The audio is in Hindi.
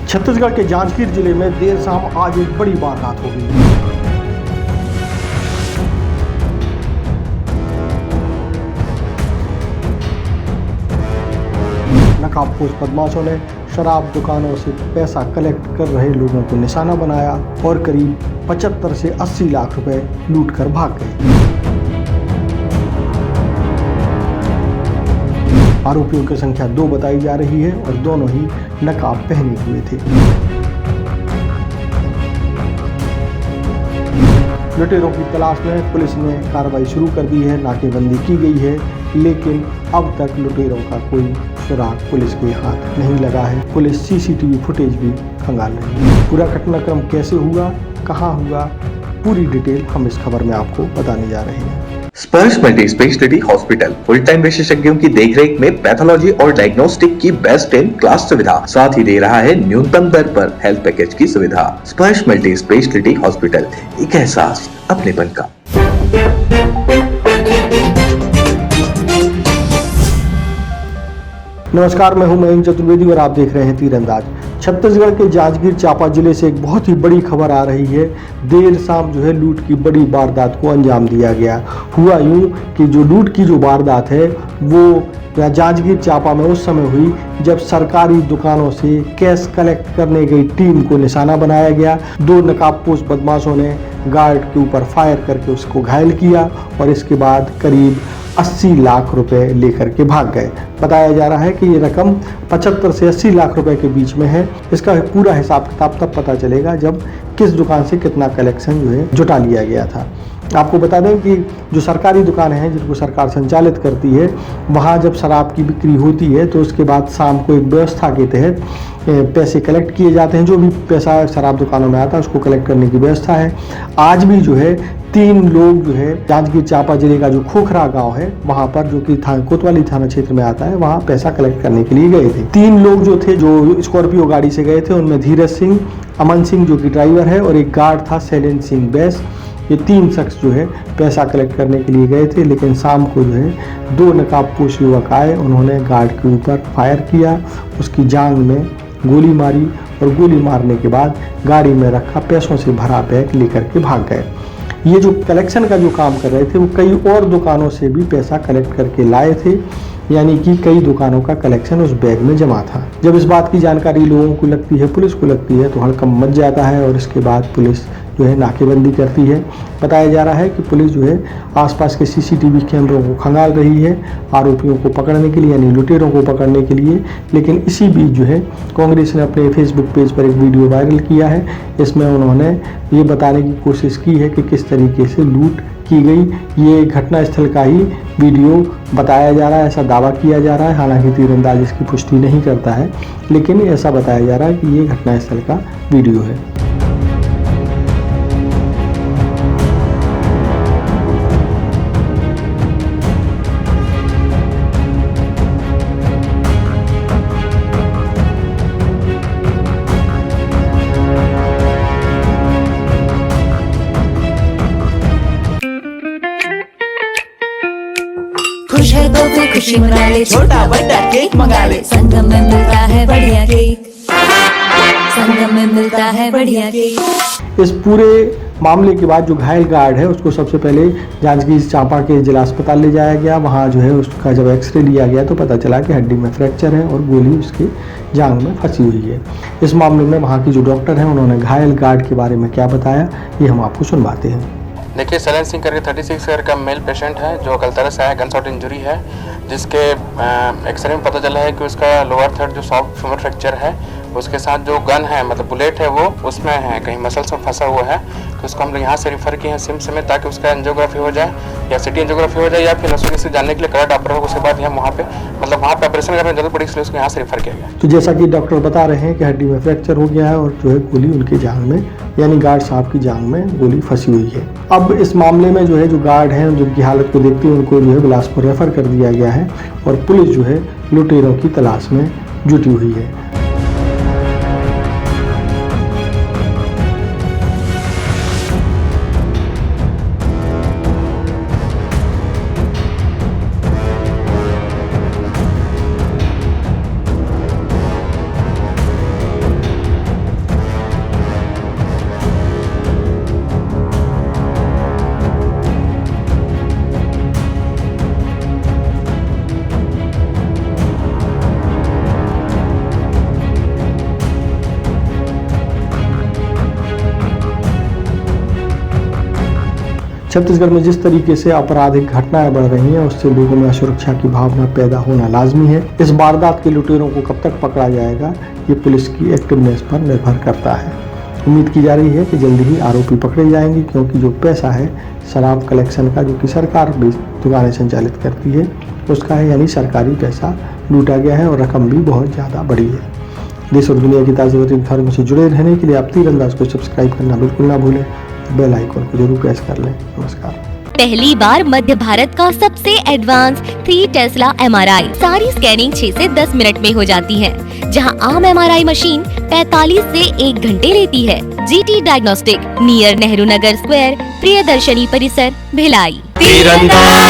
छत्तीसगढ़ के जांजगीर जिले में देर शाम आज एक बड़ी वारदात हो गई। नकाबपोश बदमाशों ने शराब दुकानों से पैसा कलेक्ट कर रहे लोगों को निशाना बनाया और करीब 75 से 80 लाख रुपए लूटकर भाग गए। आरोपियों की संख्या 2 बताई जा रही है और दोनों ही नकाब पहने हुए थे। लुटेरों की तलाश में पुलिस ने कार्रवाई शुरू कर दी है, नाकेबंदी की गई है, लेकिन अब तक लुटेरों का कोई सुराग पुलिस के हाथ नहीं लगा है। पुलिस सीसीटीवी फुटेज भी खंगाल रही है। पूरा घटनाक्रम कैसे हुआ, कहां हुआ, पूरी डिटेल हम इस खबर में आपको बताने जा रहे हैं। स्पर्श multi speciality hospital full time विशेषज्ञों की देखरेख में पैथोलॉजी और डायग्नोस्टिक की बेस्ट इन क्लास सुविधा, साथ ही दे रहा है न्यूनतम दर पर हेल्थ पैकेज की सुविधा। स्पर्श मल्टी स्पेशलिटी हॉस्पिटल, एक एहसास अपनेपन का। नमस्कार, मैं हूं मयंक चतुर्वेदी और आप देख रहे हैं तीरंदाज। छत्तीसगढ़ के जांजगीर चांपा जिले से एक बहुत ही बड़ी खबर आ रही है। देर शाम जो है लूट की बड़ी वारदात को अंजाम दिया गया। हुआ यूं कि जो लूट की जो वारदात है वो जांजगीर चांपा में उस समय हुई जब सरकारी दुकानों से कैश कलेक्ट करने गई टीम को निशाना बनाया गया। 2 नकाबपोश बदमाशों ने गार्ड के ऊपर फायर करके उसको घायल किया और इसके बाद करीब 80 लाख रुपए लेकर के भाग गए। बताया जा रहा है कि ये रकम 75 से 80 लाख रुपए के बीच में है। इसका पूरा हिसाब किताब तब पता चलेगा जब किस दुकान से कितना कलेक्शन जो है जुटा लिया गया था। आपको बता दें कि जो सरकारी दुकानें हैं जिनको सरकार संचालित करती है, वहाँ जब शराब की बिक्री होती है तो उसके बाद शाम को एक व्यवस्था के तहत पैसे कलेक्ट किए जाते हैं। जो भी पैसा शराब दुकानों में आता है उसको कलेक्ट करने की व्यवस्था है। आज भी जो है 3 लोग जो है जांजगीर चांपा जिले का जो खोखरा गांव है वहां पर, जो कि कोतवाली थाना क्षेत्र में आता है, वहां पैसा कलेक्ट करने के लिए गए थे। 3 लोग जो थे जो स्कॉर्पियो गाड़ी से गए थे, उनमें धीरज सिंह, अमन सिंह जो कि ड्राइवर है और एक गार्ड था शैलेंद्र सिंह बैस। ये 3 शख्स जो है पैसा कलेक्ट करने के लिए गए थे, लेकिन शाम को जो है 2 नकाबपोश युवक आए। उन्होंने गार्ड के ऊपर फायर किया, उसकी जांघ में गोली मारी और गोली मारने के बाद गाड़ी में रखा पैसों से भरा बैग लेकर के भाग गए। ये जो कलेक्शन का जो काम कर रहे थे वो कई और दुकानों से भी पैसा कलेक्ट करके लाए थे, यानी कि कई दुकानों का कलेक्शन उस बैग में जमा था। जब इस बात की जानकारी लोगों को लगती है, पुलिस को लगती है, तो हड़कंप मच जाता है और इसके बाद पुलिस जो है नाकेबंदी करती है। बताया जा रहा है कि पुलिस जो है आसपास के सीसीटीवी कैमरों को खंगाल रही है आरोपियों को पकड़ने के लिए, यानी लुटेरों को पकड़ने के लिए। लेकिन इसी बीच जो है कांग्रेस ने अपने फेसबुक पेज पर एक वीडियो वायरल किया है। इसमें उन्होंने ये बताने की कोशिश की है कि किस तरीके से लूट की गई। ये घटनास्थल का ही वीडियो बताया जा रहा है, ऐसा दावा किया जा रहा है। हालांकि तीरंदाज इसकी पुष्टि नहीं करता है, लेकिन ऐसा बताया जा रहा है कि ये घटनास्थल का वीडियो है। खुश है तो कोई खुशी मना ले, छोटा बड़ा केक मंगा ले। संगम में मिलता है बढ़िया केक, संगम में मिलता है बढ़िया केक। इस पूरे मामले के बाद जो घायल गार्ड है उसको सबसे पहले जांजगीर चांपा के जिला अस्पताल ले जाया गया। वहाँ जो है उसका जब एक्सरे लिया गया तो पता चला कि हड्डी में फ्रैक्चर है और गोली उसके जांघ में फंसी हुई है। इस मामले में वहाँ की जो डॉक्टर हैं उन्होंने घायल गार्ड के बारे में क्या बताया, ये हम आपको सुनवाते हैं। देखिए, शैलेंद्र सिंह करके 36 ईयर का मेल पेशेंट है जो कलतरा से आया, गन शॉट इंजरी है, जिसके एक्सरे में पता चला है कि उसका लोअर थर्ड जो सॉफ्ट फ्यूमर फ्रैक्चर है, उसके साथ जो गन है मतलब बुलेट है वो उसमें है, कहीं मसल्स में फंसा हुआ है। तो उसको हम लोग यहाँ से रिफ़र किए हैं सिम्स में, ताकि उसका एंजियोग्राफी हो जाए या सिटी एंजियोग्राफी हो जाए या फिर नसों से जानने के लिए करेक्ट ऑपरेशन हो। उसके बाद हम वहाँ पे ऑपरेशन करने जरूरत पड़ी, इसलिए उसको यहाँ से रिफ़र किया गया। तो जैसा कि डॉक्टर बता रहे हैं कि हड्डी में फ्रैक्चर हो गया है और जो है गोली उनकी जांघ में, यानी गार्ड साहब की जांघ में गोली फंसी हुई है। अब इस मामले में जो है जो गार्ड हैं जिनकी हालत को देखते हुए उनको जो है बिलासपुर रेफर कर दिया गया है और पुलिस जो है लुटेरों की तलाश में जुटी हुई है। छत्तीसगढ़ में जिस तरीके से आपराधिक घटनाएं बढ़ रही हैं उससे लोगों में असुरक्षा की भावना पैदा होना लाजमी है। इस वारदात के लुटेरों को कब तक पकड़ा जाएगा ये पुलिस की एक्टिवनेस पर निर्भर करता है। उम्मीद की जा रही है कि जल्दी ही आरोपी पकड़े जाएंगे, क्योंकि जो पैसा है शराब कलेक्शन का, जो कि सरकार भी दुकानें संचालित करती है उसका है, यानी सरकारी पैसा लूटा गया है और रकम भी बहुत ज़्यादा बड़ी है। देश और दुनिया की ताज़ा खबरों से जुड़े रहने के लिए आप तीरंदाज को सब्सक्राइब करना बिल्कुल ना भूलें, बेल आइकन को जरूर प्रेस कर लें। नमस्कार। पहली बार मध्य भारत का सबसे एडवांस 3 टेस्ला MRI, सारी स्कैनिंग 6 से 10 मिनट में हो जाती है, जहां आम MRI मशीन 45 से 1 घंटे लेती है। GT diagnostic, near Nehru Nagar square, Priyadarshini परिसर, भिलाई। तीरंदाज।